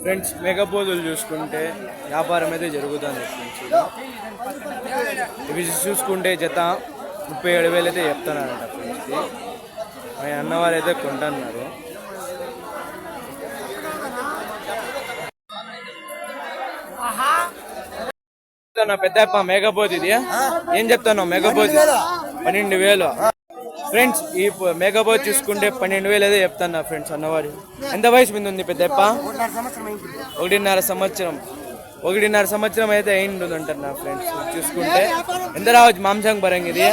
Friends మేకపోతులు చూసుకుంటే వ్యాపారం అయితే జరుగుతుంది ఫ్రెండ్స్. ఇవి చూసుకుంటే జత 37,000 అయితే చెప్తున్నారంట ఫ్రెండ్స్. మా అన్నవారు అయితే కొంటున్నారు. పెద్ద మేకపోతు ఇది ఏం చెప్తున్నావు? మేకపోతు 12,000 ఫ్రెండ్స్. ఈ మేకపోతు చూసుకుంటే 12,000 అయితే చెప్తున్నా ఫ్రెండ్స్ అన్నవారు. ఎంత వయసు మీద ఉంది పెద్దప్ప? 1.5 సంవత్సరం. 1.5 సంవత్సరం అయితే అయింది అంటున్నా ఫ్రెండ్స్. చూసుకుంటే ఎంత రావచ్చు మాంసం పరంగా? ఇది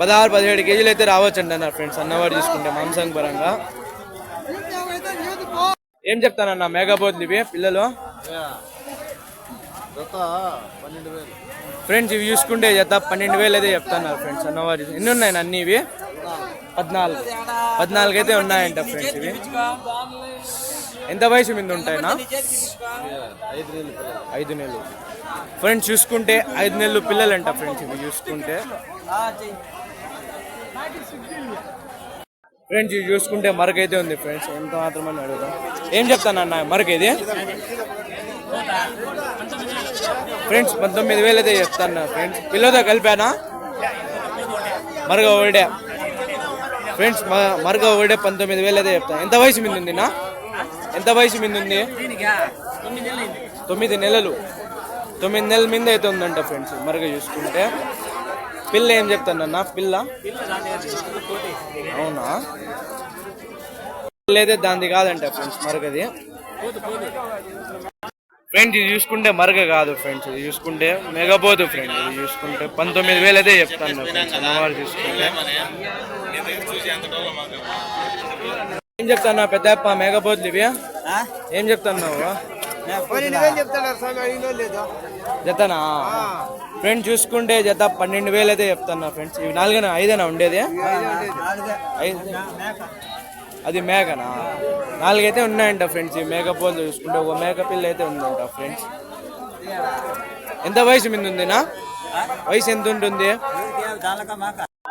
16-17 కేజీలు అయితే రావచ్చు అంటున్నారు ఫ్రెండ్స్ అన్నవారు చూసుకుంటే మాంసం పరంగా. ఏం చెప్తానన్నా మేకపోతులు ఇవి పిల్లలు? ఫ్రెండ్స్ ఇవి చూసుకుంటే జత 12,000 అయితే చెప్తున్నారు ఫ్రెండ్స్ అన్నవారు. ఎన్ని ఉన్నాయి అన్ని? ఇవి 14 అయితే ఉన్నాయంట ఫ్రెండ్స్. ఇవి ఎంత వయసు మీద ఉంటాయినా? 5 నెలలు ఫ్రెండ్స్. చూసుకుంటే 5 నెలలు పిల్లలు అంట ఫ్రెండ్స్. ఇవి చూసుకుంటే ఫ్రెండ్స్ ఇవి చూసుకుంటే మరకైతే ఉంది ఫ్రెండ్స్. ఎంత మాత్రమని అడుగుతాం. ఏం చెప్తానన్నా మరకైతే? ఫ్రెండ్స్ 19,000 అయితే చెప్తాను ఫ్రెండ్స్. పిల్లతో కలిపానా? మరగ ఒకటే ఫ్రెండ్స్. మరగ ఒకటే 19,000 అయితే చెప్తాను. ఎంత వయసు మీద ఉంది నా? ఎంత వయసు మీద ఉంది? 9 నెలలు. 9 నెలల మీద అయితే ఉందంట ఫ్రెండ్స్ మరగ చూసుకుంటే. పిల్ల ఏం చెప్తానన్నా? పిల్ల అవునా? అయితే దానిది కాదంట ఫ్రెండ్స్ మరగది. ఫ్రెండ్స్ ఇది చూసుకుంటే మరగ కాదు ఫ్రెండ్స్. ఇది చూసుకుంటే మేకపోతు ఫ్రెండ్స్. ఇది చూసుకుంటే 19,000 అయితే చెప్తాను ఫ్రెండ్స్ అన్నవారు చూసుకుంటే. ఏం చెప్తాను పెద్దప్ప మేకపోతులు ఇవి? ఏం చెప్తున్నావు? జతనా ఫ్రెండ్స్? చూసుకుంటే జత 12,000 అయితే చెప్తున్నా ఫ్రెండ్స్. ఇవి 4-5 ఉండేది? అది మేకనా? 4 అయితే ఉన్నాయంట ఫ్రెండ్స్. ఈ మేకపోతులు చూసుకుంటే ఒక మేక పిల్ల అయితే ఉందంట ఫ్రెండ్స్. ఎంత వయసు మీద ఉందినా? వయసు ఎంత ఉంటుంది?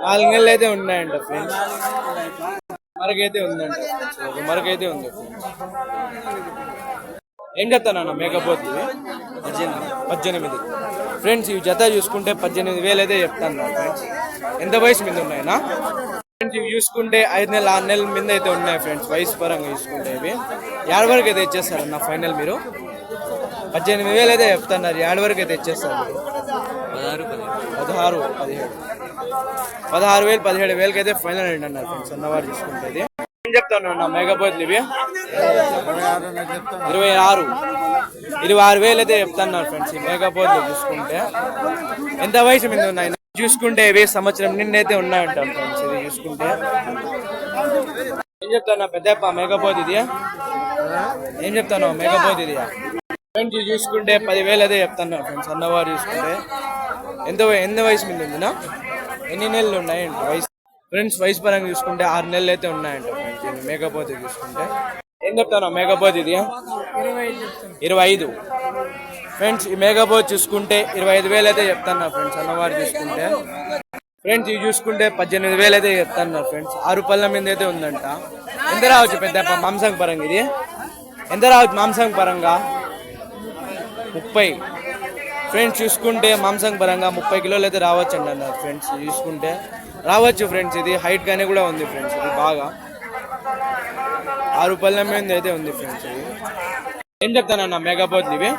4 నెలలు అయితే ఉన్నాయంట ఫ్రెండ్స్. మరకైతే ఉందంట. ఒక మరకైతే ఉంది ఫ్రెండ్స్. ఏం చెప్తానన్నా మేకపోతులు? 18 ఫ్రెండ్స్. ఇవి జత చూసుకుంటే 18,000 అయితే చెప్తాను ఫ్రెండ్స్. ఎంత వయసు మీద ఉన్నాయినా? ఫ్రెండ్స్ ఇవి చూసుకుంటే 5 నెలలు 6 నెలల మీద అయితే ఉన్నాయి ఫ్రెండ్స్ వయసు పరంగా చూసుకుంటే. ఇవి 7 వరకు అయితే ఇచ్చేస్తారన్న ఫైనల్ మీరు? 18,000 అయితే చెప్తున్నారు. 7 వరకు అయితే ఇచ్చేస్తారు. 16,000 17,000 అయితే ఫైనల్ అండి అన్నారు ఫ్రెండ్స్ అన్నవారు చూసుకుంటే. ఏం చెప్తాను అన్న మేకపోతులు ఇవి? 26,000 అయితే చెప్తున్నారు ఫ్రెండ్స్ ఈ మేకపోతులు చూసుకుంటే. ఎంత వయసు మీద ఉన్నాయి చూసుకుంటే? ఇవి సంవత్సరం నిన్నైతే ఉన్నాయంట ఫ్రెండ్స్. ఇది చూసుకుంటే ఏం చెప్తాను పెద్దప్ప మేకపోతు ఇది? ఏం చెప్తాను మేకపోతు ఇది? ఫ్రెండ్స్ ఇది చూసుకుంటే 10,000 అయితే చెప్తున్నారు ఫ్రెండ్స్ అన్నవారు చూసుకుంటే. ఎంత వయసు మీద ఉందినా? ఎన్ని నెలలు ఉన్నాయంట వయసు? ఫ్రెండ్స్ వయసు పరంగా చూసుకుంటే 6 నెలలు అయితే ఉన్నాయంట ఫ్రెండ్స్ మేకపోతు చూసుకుంటే. ఏం చెప్తాను మేకపోతు ఇది? 25 ఫ్రెండ్స్. ఈ మేకపోతు చూసుకుంటే 25,000 అయితే చెప్తాను ఫ్రెండ్స్ అన్నవారు చూసుకుంటే. ఫ్రెండ్స్ ఇవి చూసుకుంటే 18,000 అయితే చెప్తాను ఫ్రెండ్స్. 6 పళ్ళ మీద అయితే ఉందంట. ఎంత రావచ్చు పెద్ద మాంసం పరంగా? ఇది ఎంత రావచ్చు మాంసం పరంగా? 30 ఫ్రెండ్స్. చూసుకుంటే మాంసం పరంగా 30 కిలోలు అయితే రావచ్చు అండి అన్నారు ఫ్రెండ్స్. చూసుకుంటే రావచ్చు ఫ్రెండ్స్. ఇది హైట్ గానే కూడా ఉంది ఫ్రెండ్స్. ఇది బాగా 6 పళ్ళ మీద అయితే ఉంది ఫ్రెండ్స్. ఇది ఏం చెప్తానన్నా మేకపోతులు ఇవి?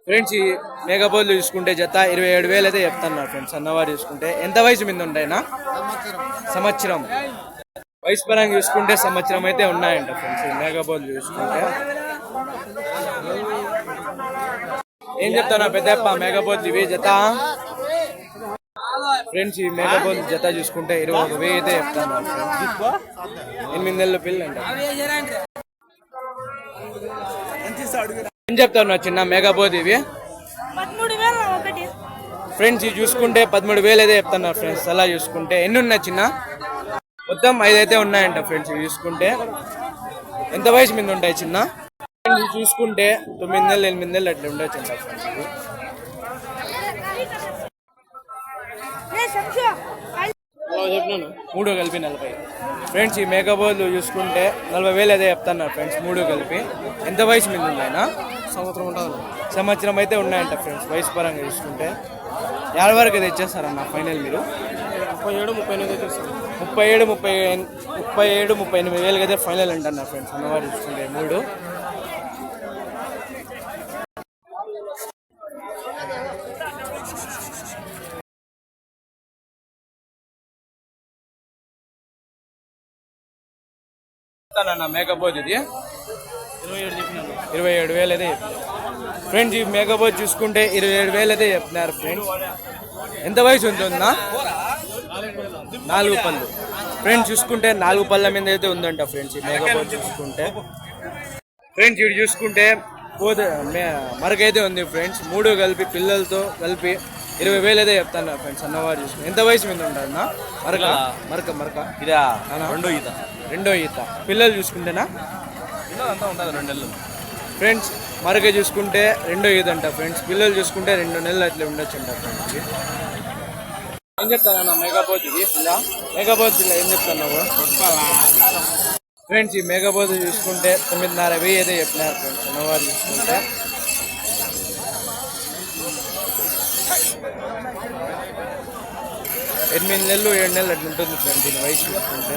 ఫ్రెండ్స్ ఈ మేకపోతులు చూసుకుంటే జత 27,000 అయితే చెప్తున్నారు ఫ్రెండ్స్ అన్నవారు చూసుకుంటే. ఎంత వయసు మీద ఉంటాయినా? సంవత్సరం. వయసు పరంగా చూసుకుంటే సంవత్సరం అయితే ఉన్నాయంట ఫ్రెండ్స్ ఈ మేకపోతులు చూసుకుంటే. ఏం చెప్తానా పెద్దప్ప మేకపోతులు ఇవి జత? ఫ్రెండ్స్ ఈ మేకపోతులు జత చూసుకుంటే 21,000 అయితే చెప్తాను ఫ్రెండ్స్. 8 నెలల పిల్లలు అంట. ఏం చెప్తాను చిన్న మేకపోతు ఇవి? ఫ్రెండ్స్ ఇవి చూసుకుంటే 13,000 అయితే చెప్తున్నారు ఫ్రెండ్స్ అలా చూసుకుంటే. ఎన్ని ఉన్నాయి చిన్న? మొత్తం 5 అయితే ఉన్నాయంట ఫ్రెండ్స్ ఇవి చూసుకుంటే. ఎంత వయసు మీద ఉంటాయి చిన్న? చూసుకుంటే 9 నెలలు 8 నెలలు అట్లా ఉండొచ్చు అంట ఫ్రెండ్స్ ఇవి. మూడు కలిపి 40. ఫ్రెండ్స్ ఈ మేకపోతులు చూసుకుంటే 40,000 అదే చెప్తున్నారు ఫ్రెండ్స్, మూడు కలిపి. ఎంత వయసు మీద ఉన్నాయన? సంవత్సరం అయితే ఉన్నాయంట ఫ్రెండ్స్ వయసు పరంగా చూసుకుంటే. ఏళ్ళ వరకు తెచ్చేస్తారన్న ఫైనల్ మీరు? 37-38,000 అయితే ఫైనల్ అంటున్నారు ఫ్రెండ్స్ అన్నవారు చూసుకుంటే మూడు. మేకపోతు ఇది 27,000 అయితే ఫ్రెండ్స్. ఈ మేకపోతు చూసుకుంటే 27,000 అయితే చెప్తున్నారు ఫ్రెండ్స్. ఎంత వయసు ఉంటుందా? 4 పళ్ళు ఫ్రెండ్స్. చూసుకుంటే 4 పళ్ళ మీద అయితే ఉందంట ఫ్రెండ్స్ ఈ మేకపోతు చూసుకుంటే. ఫ్రెండ్స్ ఇవి చూసుకుంటే మరకైతే ఉంది ఫ్రెండ్స్. మూడు కలిపి పిల్లలతో కలిపి 20,000 అయితే చెప్తాను ఫ్రెండ్స్ అన్నవారు చూసుకుంటే. ఎంత వయసు మీద ఉంటారు మరక? మరక మరక ఇదా రెండో ఈత. పిల్లలు చూసుకుంటేనా అంతా ఉంటుంది 2 నెలలు ఫ్రెండ్స్. మరక చూసుకుంటే రెండో ఈత అంట ఫ్రెండ్స్. పిల్లలు చూసుకుంటే 2 నెలలు అట్లా ఉండొచ్చు అంట ఫ్రెండ్స్. ఏం చెప్తానన్నా మేకపోతు ఇది పిల్ల? మేకపోతు పిల్ల ఏం చెప్తున్నావు ఫ్రెండ్స్? ఈ మేకపోతు చూసుకుంటే 9,500 అయితే చెప్పినారు ఫ్రెండ్స్ అన్నవారు చూసుకుంటే. 8 నెలలు 7 నెలలు అట్లా ఉంటుంది ఫ్రెండ్స్ దీని వయసు చూసుకుంటే.